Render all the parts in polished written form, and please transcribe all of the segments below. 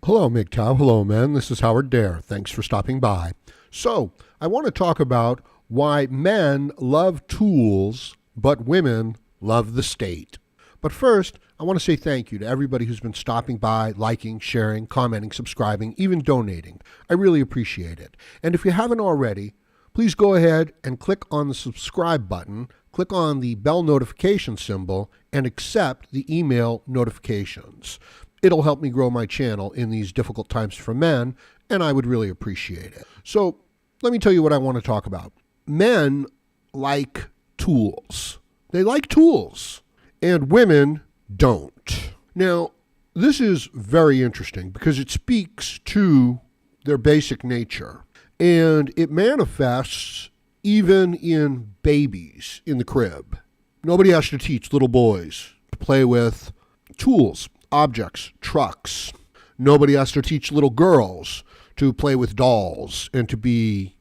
Hello, MGTOW. Hello, men. This is Howard Dare. Thanks for stopping by. So, I want to talk about why men love tools, but women love the state. But first, I want to say thank you to everybody who's been stopping by, liking, sharing, commenting, subscribing, even donating. I really appreciate it. And if you haven't already, please go ahead and click on the subscribe button, click on the bell notification symbol, and accept the email notifications. It'll help me grow my channel in these difficult times for men, and I would really appreciate it. So let me tell you what I want to talk about. Men like tools. They like tools, and women don't. Now, this is very interesting because it speaks to their basic nature, and it manifests even in babies in the crib. Nobody has to teach little boys to play with tools, objects, trucks. Nobody has to teach little girls to play with dolls and to be,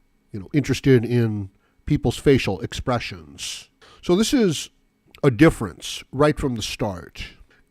interested in people's facial expressions. So this is a difference right from the start.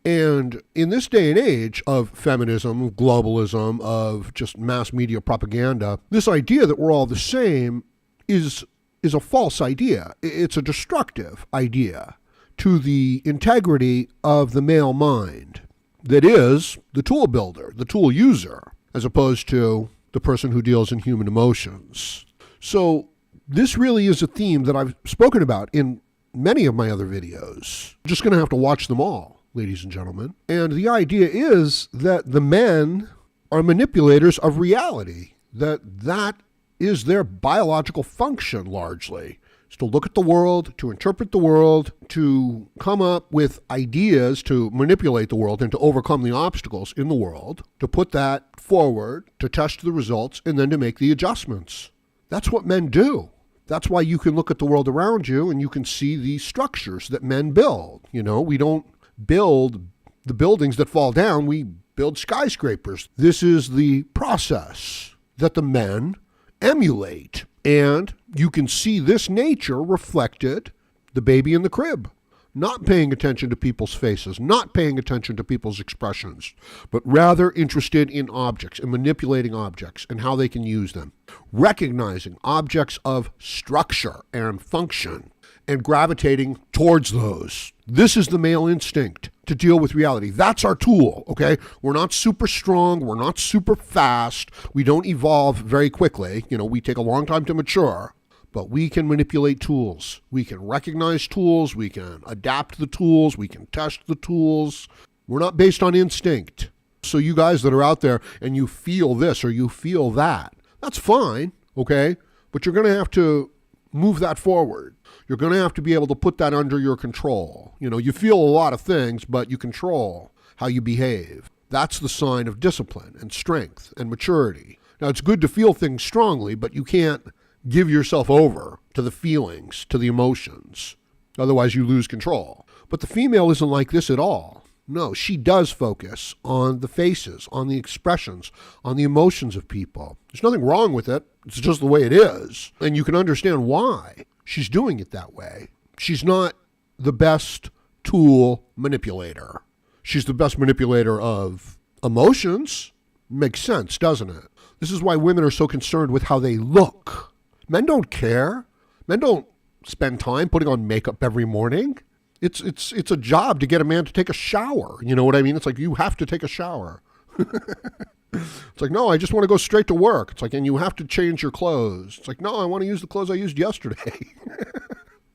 And in this day and age of feminism, globalism, of just mass media propaganda, this idea that we're all the same is a false idea. It's a destructive idea to the integrity of the male mind. That is the tool builder, the tool user, as opposed to the person who deals in human emotions. So this really is a theme that I've spoken about in many of my other videos. You're just going to have to watch them all, ladies and gentlemen. And the idea is that the men are manipulators of reality, that is their biological function largely. To look at the world, to interpret the world, to come up with ideas to manipulate the world and to overcome the obstacles in the world, to put that forward, to test the results, and then to make the adjustments. That's what men do. That's why you can look at the world around you and you can see the structures that men build. We don't build the buildings that fall down, we build skyscrapers. This is the process that the men emulate. And you can see this nature reflected, the baby in the crib, not paying attention to people's faces, not paying attention to people's expressions, but rather interested in objects and manipulating objects and how they can use them, recognizing objects of structure and function and gravitating towards those. This is the male instinct to deal with reality. That's our tool, okay? We're not super strong. We're not super fast. We don't evolve very quickly. We take a long time to mature, but we can manipulate tools. We can recognize tools. We can adapt the tools. We can test the tools. We're not based on instinct. So you guys that are out there and you feel this or you feel that, that's fine, okay? But you're going to have to move that forward. You're going to have to be able to put that under your control. You feel a lot of things, but you control how you behave. That's the sign of discipline and strength and maturity. Now, it's good to feel things strongly, but you can't give yourself over to the feelings, to the emotions. Otherwise, you lose control. But the female isn't like this at all. No, she does focus on the faces, on the expressions, on the emotions of people. There's nothing wrong with it. It's just the way it is. And you can understand why she's doing it that way. She's not the best tool manipulator. She's the best manipulator of emotions. Makes sense, doesn't it? This is why women are so concerned with how they look. Men don't care. Men don't spend time putting on makeup every morning. It's a job to get a man to take a shower. You know what I mean? It's like, you have to take a shower. It's like, no, I just want to go straight to work. It's like, and you have to change your clothes. It's like, no, I want to use the clothes I used yesterday.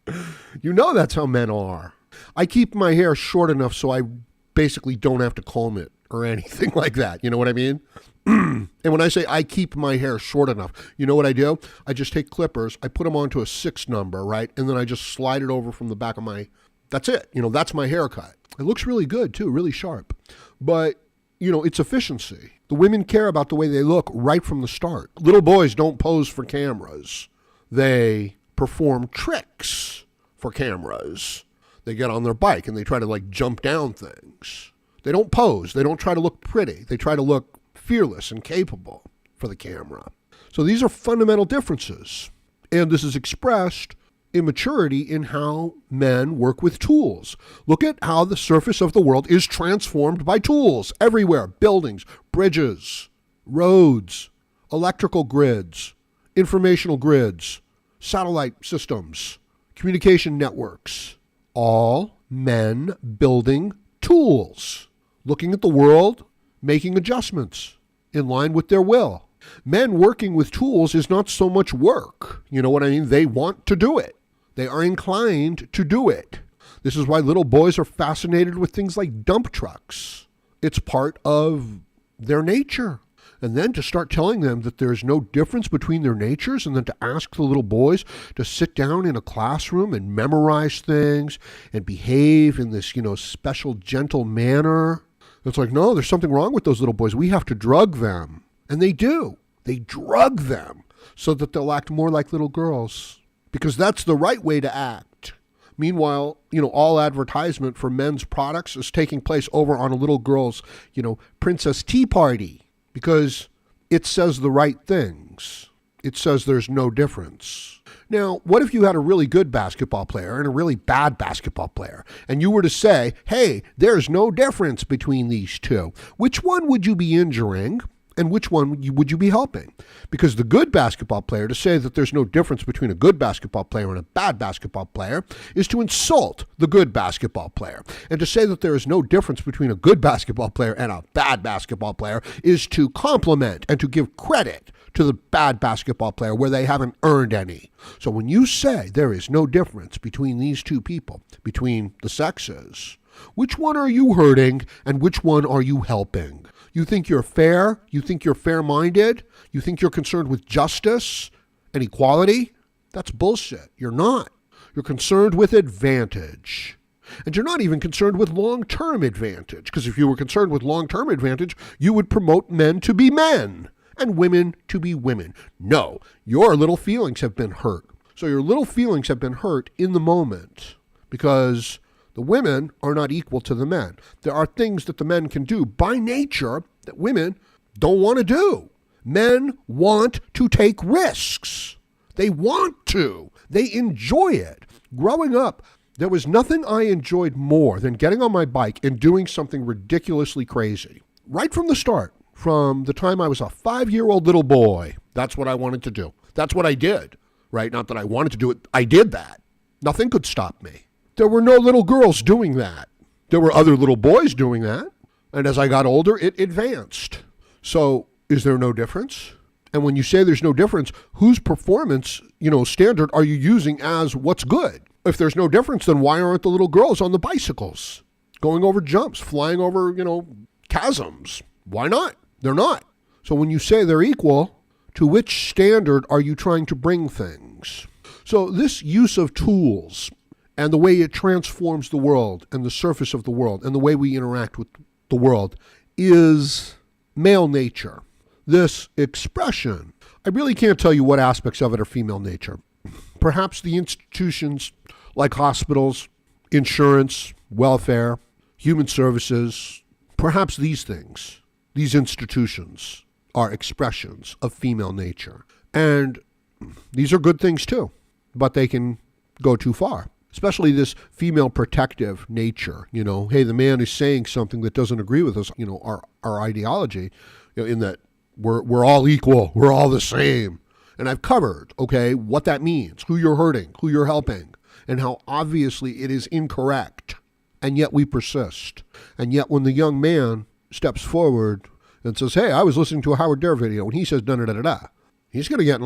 That's how men are. I keep my hair short enough so I basically don't have to comb it or anything like that. You know what I mean? And when I say I keep my hair short enough, you know what I do? I just take clippers, I put them onto a 6 number, right? And then I just slide it over from the back of that's it. That's my haircut. It looks really good too, really sharp. But, it's efficiency. The women care about the way they look right from the start. Little boys don't pose for cameras. They perform tricks for cameras. They get on their bike and they try to jump down things. They don't pose. They don't try to look pretty. They try to look fearless and capable for the camera. So these are fundamental differences. And this is expressed immaturity in how men work with tools. Look at how the surface of the world is transformed by tools everywhere. Buildings, bridges, roads, electrical grids, informational grids, satellite systems, communication networks. All men building tools, looking at the world, making adjustments in line with their will. Men working with tools is not so much work. You know what I mean? They want to do it. They are inclined to do it. This is why little boys are fascinated with things like dump trucks. It's part of their nature. And then to start telling them that there's no difference between their natures, and then to ask the little boys to sit down in a classroom and memorize things and behave in this, special, gentle manner. It's like, no, there's something wrong with those little boys. We have to drug them. And they do. They drug them so that they'll act more like little girls, because that's the right way to act. Meanwhile, all advertisement for men's products is taking place over on a little girl's, princess tea party, because it says the right things. It says there's no difference. Now, what if you had a really good basketball player and a really bad basketball player, and you were to say, hey, there's no difference between these two? Which one would you be injuring? And which one would you be helping? Because the good basketball player, to say that there's no difference between a good basketball player and a bad basketball player, is to insult the good basketball player. And to say that there is no difference between a good basketball player and a bad basketball player is to compliment and to give credit to the bad basketball player where they haven't earned any. So when you say there is no difference between these two people, between the sexes, which one are you hurting and which one are you helping? You think you're fair? You think you're fair-minded? You think you're concerned with justice and equality? That's bullshit. You're not. You're concerned with advantage. And you're not even concerned with long-term advantage, because if you were concerned with long-term advantage, you would promote men to be men and women to be women. No, your little feelings have been hurt. So your little feelings have been hurt in the moment because the women are not equal to the men. There are things that the men can do by nature that women don't want to do. Men want to take risks. They want to. They enjoy it. Growing up, there was nothing I enjoyed more than getting on my bike and doing something ridiculously crazy. Right from the start, from the time I was a 5-year-old little boy, that's what I wanted to do. That's what I did, right? Not that I wanted to do it. I did that. Nothing could stop me. There were no little girls doing that. There were other little boys doing that. And as I got older, it advanced. So is there no difference? And when you say there's no difference, whose performance, standard are you using as what's good? If there's no difference, then why aren't the little girls on the bicycles, going over jumps, flying over, chasms? Why not? They're not. So when you say they're equal, to which standard are you trying to bring things? So this use of tools and the way it transforms the world and the surface of the world and the way we interact with the world is male nature. This expression, I really can't tell you what aspects of it are female nature. Perhaps the institutions like hospitals, insurance, welfare, human services, perhaps these things, these institutions are expressions of female nature. And these are good things too, but they can go too far. Especially this female protective nature, hey, the man is saying something that doesn't agree with us, our ideology, in that we're all equal, we're all the same. And I've covered, what that means, who you're hurting, who you're helping, and how obviously it is incorrect. And yet we persist. And yet when the young man steps forward and says, hey, I was listening to a Howard Dare video, and he says da-da-da-da-da, he's going to get,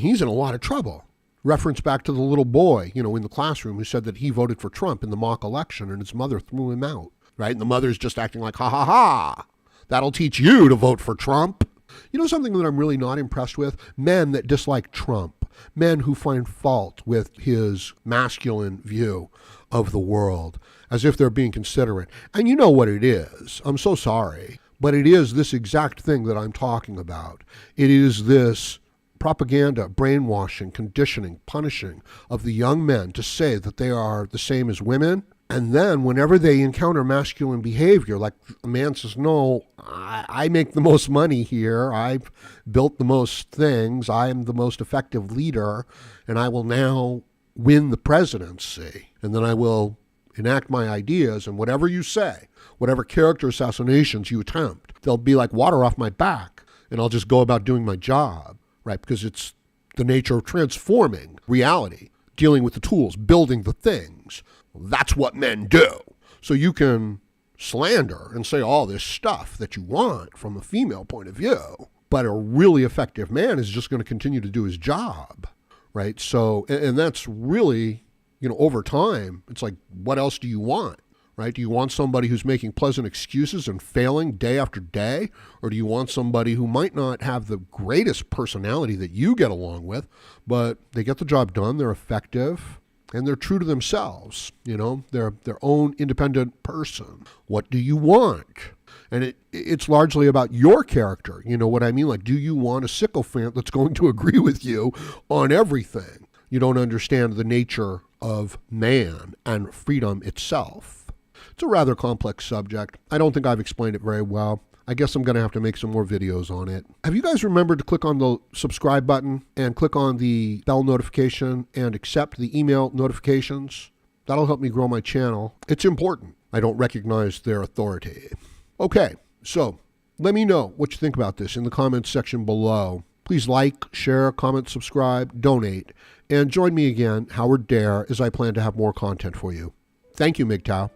he's in a lot of trouble. Reference back to the little boy, in the classroom who said that he voted for Trump in the mock election and his mother threw him out, right? And the mother's just acting like, ha, ha, ha, that'll teach you to vote for Trump. Something that I'm really not impressed with? Men that dislike Trump, men who find fault with his masculine view of the world, as if they're being considerate. And you know what it is. I'm so sorry, but it is this exact thing that I'm talking about. It is this propaganda, brainwashing, conditioning, punishing of the young men to say that they are the same as women. And then whenever they encounter masculine behavior, like a man says, no, I make the most money here. I've built the most things. I am the most effective leader. And I will now win the presidency, and then I will enact my ideas, and whatever you say, whatever character assassinations you attempt, they'll be like water off my back, and I'll just go about doing my job, right? Because it's the nature of transforming reality, dealing with the tools, building the things. That's what men do. So you can slander and say all this stuff that you want from a female point of view, but a really effective man is just going to continue to do his job, right? So, and that's really, over time, it's like, what else do you want, right? Do you want somebody who's making pleasant excuses and failing day after day? Or do you want somebody who might not have the greatest personality that you get along with, but they get the job done, they're effective, and they're true to themselves, they're their own independent person. What do you want? And it's largely about your character. You know what I mean? Like, do you want a sycophant that's going to agree with you on everything? You don't understand the nature of man and freedom itself. It's a rather complex subject. I don't think I've explained it very well. I guess I'm going to have to make some more videos on it. Have you guys remembered to click on the subscribe button and click on the bell notification and accept the email notifications? That'll help me grow my channel. It's important. I don't recognize their authority. Okay, so let me know what you think about this in the comments section below. Please like, share, comment, subscribe, donate, and join me again, Howard Dare, as I plan to have more content for you. Thank you, MGTOW.